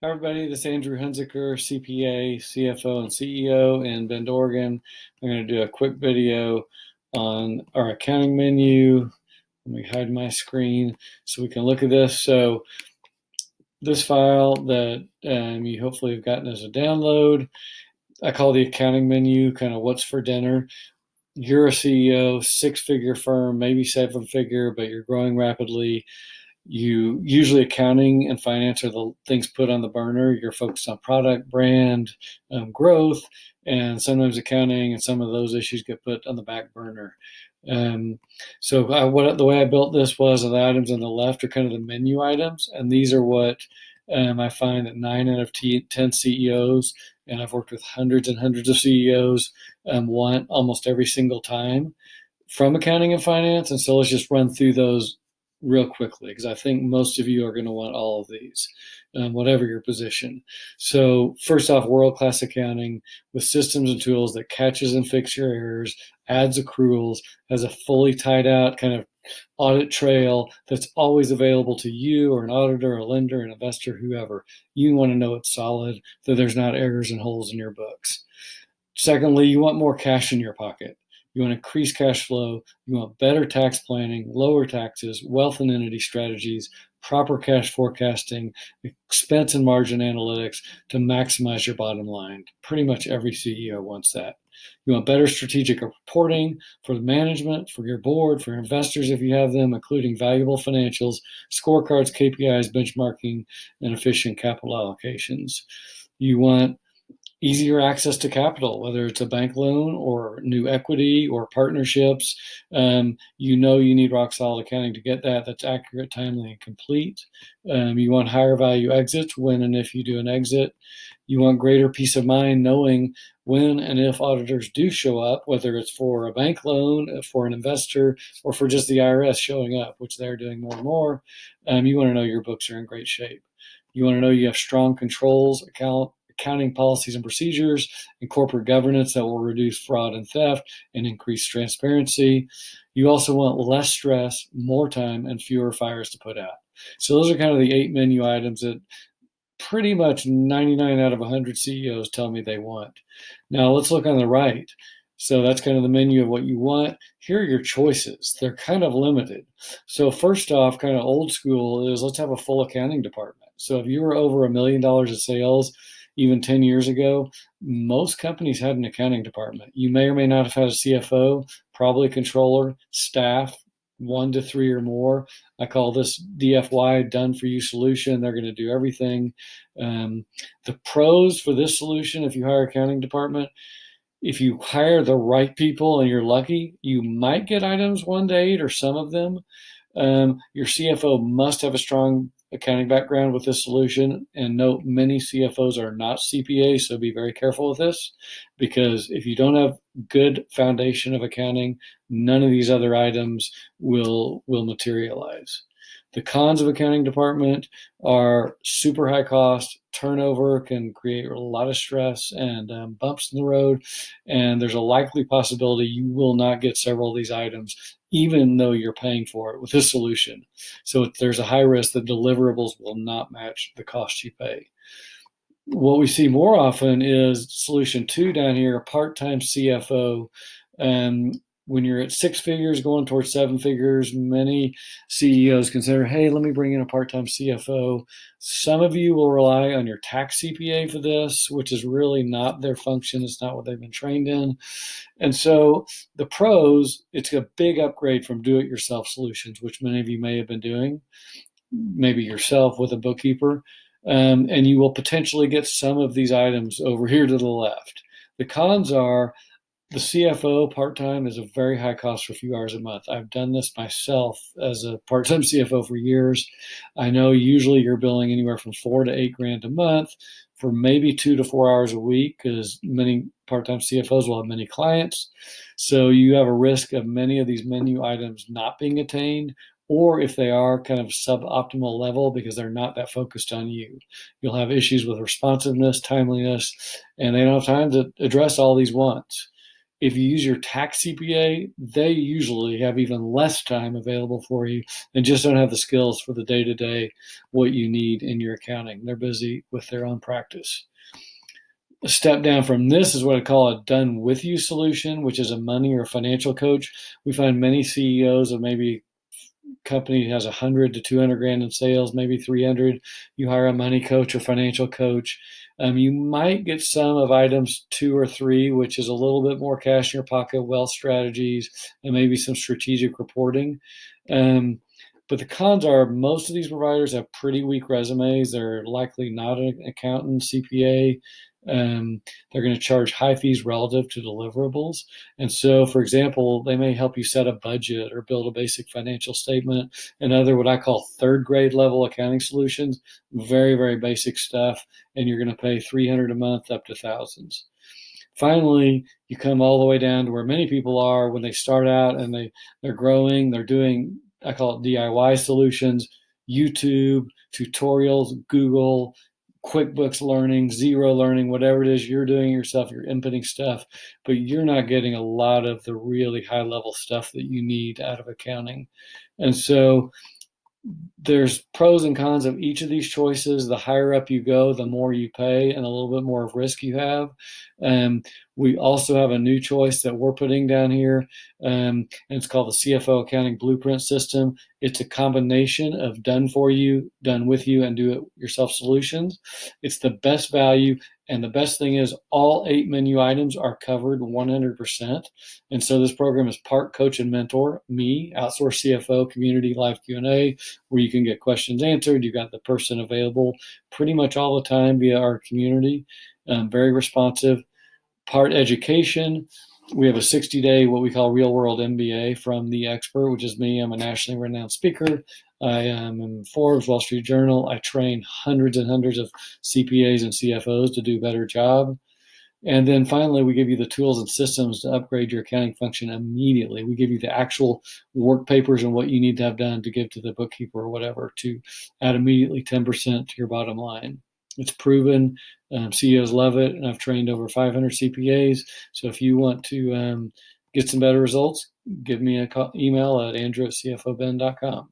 Hi, everybody. This is Andrew Hunziker, CPA, CFO, and CEO in Bend, Oregon. I'm going to do a quick video on our accounting menu. Let me hide my screen so we can look at this. So this file that you hopefully have gotten as a download, I call the accounting menu kind of what's for dinner. You're a CEO, six-figure firm, maybe seven-figure, but you're growing rapidly. You usually accounting and finance are the things put on the burner. You're focused on product, brand, growth, and sometimes accounting and some of those issues get put on the back burner. The way I built this was the items on the left are kind of the menu items, and these are what I find that 9 out of 10 CEOs, and I've worked with hundreds and hundreds of CEOs, want almost every single time from accounting and finance. And so let's just run through those real quickly, because I think most of you are going to want all of these, whatever your position. So first off, world-class accounting with systems and tools that catches and fixes your errors, adds accruals, has a fully tied out kind of audit trail that's always available to you or an auditor, a lender, an investor, whoever. You want to know it's solid, that there's not errors and holes in your books. Secondly, you want more cash in your pocket. You want increase cash flow. You want better tax planning, lower taxes, wealth and entity strategies, proper cash forecasting, expense and margin analytics to maximize your bottom line. Pretty much every CEO wants that. You want better strategic reporting for the management, for your board, for your investors if you have them, including valuable financials, scorecards, KPIs, benchmarking, and efficient capital allocations. You want easier access to capital, whether it's a bank loan or new equity or partnerships. You need rock solid accounting to get that. That's accurate, timely, and complete. You want higher value exits when and if you do an exit. You want greater peace of mind knowing when and if auditors do show up, whether it's for a bank loan, for an investor, or for just the IRS showing up, which they're doing more and more. You want to know your books are in great shape. You want to know you have strong controls, accounting policies and procedures, and corporate governance that will reduce fraud and theft and increase transparency. You also want less stress, more time, and fewer fires to put out. So those are kind of the 8 menu items that pretty much 99 out of 100 CEOs tell me they want. Now let's look on the right. So that's kind of the menu of what you want. Here are your choices. They're kind of limited. So first off, kind of old school is let's have a full accounting department. So if you were over $1 million in sales, even 10 years ago, most companies had an accounting department. You may or may not have had a CFO, probably a controller, staff, 1 to 3 or more. I call this DFY, done for you solution. They're going to do everything. The pros for this solution, if you hire an accounting department, if you hire the right people and you're lucky, you might get items 1 to 8 or some of them. Your CFO must have a strong accounting background with this solution. And note, many CFOs are not CPAs, so be very careful with this, because if you don't have good foundation of accounting, none of these other items will materialize. The cons of accounting department are super high cost, turnover can create a lot of stress and bumps in the road, and there's a likely possibility you will not get several of these items even though you're paying for it with this solution. So there's a high risk that deliverables will not match the cost you pay. What we see more often is solution 2 down here, a part-time CFO. When you're at 6 figures going towards 7 figures, many CEOs consider, hey, let me bring in a part-time CFO. Some of you will rely on your tax CPA for this, which is really not their function. It's not what they've been trained in. And so the pros, it's a big upgrade from do-it-yourself solutions, which many of you may have been doing, maybe yourself with a bookkeeper. And you will potentially get some of these items over here to the left. The cons are the CFO part-time is a very high cost for a few hours a month. I've done this myself as a part-time CFO for years. I know usually you're billing anywhere from $4 to $8 a month for maybe 2 to 4 hours a week, because many part-time CFOs will have many clients. So you have a risk of many of these menu items not being attained, or if they are kind of suboptimal level because they're not that focused on you. You'll have issues with responsiveness, timeliness, and they don't have time to address all these wants. If you use your tax CPA, they usually have even less time available for you and just don't have the skills for the day-to-day what you need in your accounting. They're busy with their own practice. A step down from this is what I call a done with you solution, which is a money or financial coach. We find many CEOs of maybe company has 100 to 200 grand in sales, maybe 300. You hire a money coach or financial coach. You might get some of items 2 or 3, which is a little bit more cash in your pocket, wealth strategies, and maybe some strategic reporting. But the cons are most of these providers have pretty weak resumes. They're likely not an accountant, CPA. They're going to charge high fees relative to deliverables. And so, for example, they may help you set a budget or build a basic financial statement and other what I call third grade level accounting solutions, very, very basic stuff. And you're going to pay $300 a month up to thousands. Finally, you come all the way down to where many people are when they start out and they're growing, they're doing, I call it DIY solutions, YouTube, tutorials, Google, QuickBooks learning, Zero learning, whatever it is you're doing yourself, you're inputting stuff, but you're not getting a lot of the really high level stuff that you need out of accounting. And so there's pros and cons of each of these choices. The higher up you go, the more you pay and a little bit more of risk you have. We also have a new choice that we're putting down here, and it's called the CFO Accounting Blueprint System. It's a combination of done for you, done with you, and do it yourself solutions. It's the best value. And the best thing is all 8 menu items are covered 100%. And so this program is part coach and mentor, me, outsourced CFO, community, live Q&A, where you can get questions answered. You've got the person available pretty much all the time via our community, very responsive. Part education. We have a 60-day, what we call real world MBA from the expert, which is me. I'm a nationally renowned speaker. I am in Forbes, Wall Street Journal. I train hundreds and hundreds of CPAs and CFOs to do a better job. And then finally, we give you the tools and systems to upgrade your accounting function immediately. We give you the actual work papers and what you need to have done to give to the bookkeeper or whatever to add immediately 10% to your bottom line. It's proven. CEOs love it, and I've trained over 500 CPAs. So if you want to get some better results, give me an email at andrew@cfoben.com.